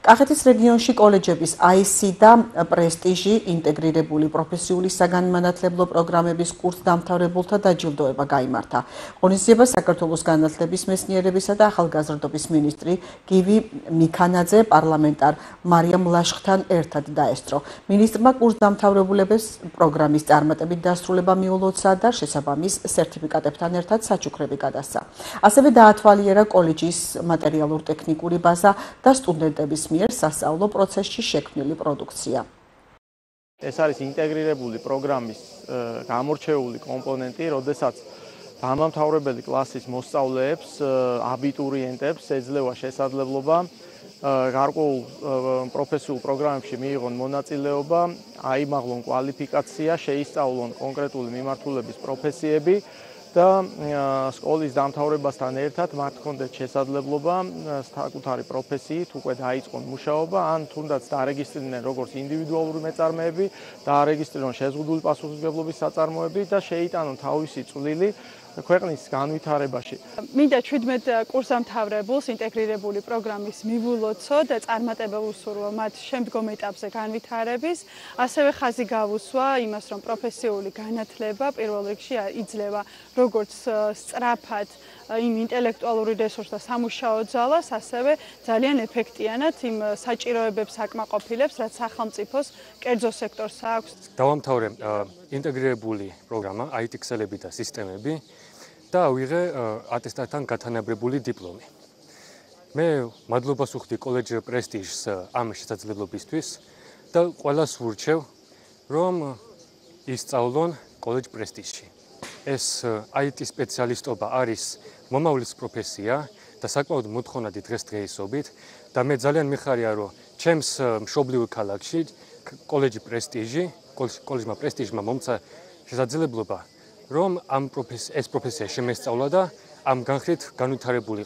კახეთის რეგიონში კოლეჯების IC და პრესტიჟი ინტეგრირებული პროფესიული საგანმანათლებლო პროგრამების კურსდამთავრებულთა დაჯილდოება გაიმართა. ღონისძიებას საქართველოს განათლების მეცნიერებისა და ახალგაზრდობის მინისტრი გივი მიქანაძე პარლამენტარ მარიამ ლაშხთან ერთად დაესწრო. მინისტრმა კურსდამთავრებულებს პროგრამის წარმატებით დასრულება მიულოცა და შესაბამის სერტიფიკატებთან ერთად საჩუქრები გადასცა. ასევე დაათვალიერა კოლეჯის მატერიალურ-ტექნიკური ბაზა და სტუდენტების მიერ სასწავლო პროცესში შექმნილი პროდუქცია. ეს არის ინტეგრირებული პროგრამის გამორჩეული კომპონენტი, როდესაც დამამთავრებელი კლასის მოსწავლეებს, აბიტურიენტებს ეძლევა შესაძლებლობა გარკვეულ პროფესიულ პროგრამებში მიიღონ მონაწილეობა, აიმაღლონ კვალიფიკაცია, შეისწავლონ კონკრეტული მიმართულების პროფესიები და სკოლის დამთავრებასთან ერთად მათ ჰქონდეთ შესაძლებლობა საკუთარი პროფესიით უკვე დაიწყონ მუშაობა, ან თუნდაც დაარეგისტრირდნენ როგორც ინდივიდუალური მეწარმეები, დაარეგისტრირონ შეზღუდული პასუხისმგებლობის საწარმოები და შეიტანონ თავისი წვლილი ქვეყნის განვითარებაში. მინდა 17 კურსდამთავრებულს ინტეგრირებული პროგრამის მივულოცო და წარმატება უსურვო მათ შემდგომ ეტაპზე განვითარების, ასევე ხაზი გავუსვა იმას, რომ პროფესიული განათლება პირველ რიგში იძლევა როგორც სწრაფად იმ ინტელექტუალური რესურსს და სამუშაო ძალას, ასევე ძალიან ეფექტიანად იმ საჭიროებებს აკმაყოფილებს, რაც სახელმწიფოს კერძო სექტორს აქვს. დავამთავრე ინტეგრირებული პროგრამა IT ქსელები და სისტემები და ავიღე ატესტატთან გათანაბრებული დიპლომი. მე მადლობას ვუხდი კოლეჯ პრესტიჟს ამ შესაძლებლობისთვის და ყველას ვურჩევ, რომ ისწავლონ კოლეჯ პრესტიჟში. ეს IT სპეციალისტობა არის მომავლის პროფესია და საკმაოდ მოთხოვნადი დღესდღეობით და მე ძალიან მიხარია, რომ ჩემს მშობლიურ ქალაქში კოლეჯ პრესტიჟმა პრესტიჟმა მომცა შესაძლებლობა, რომ ეს პროფესია შემესწავლა და ამ განხრით განვითარებული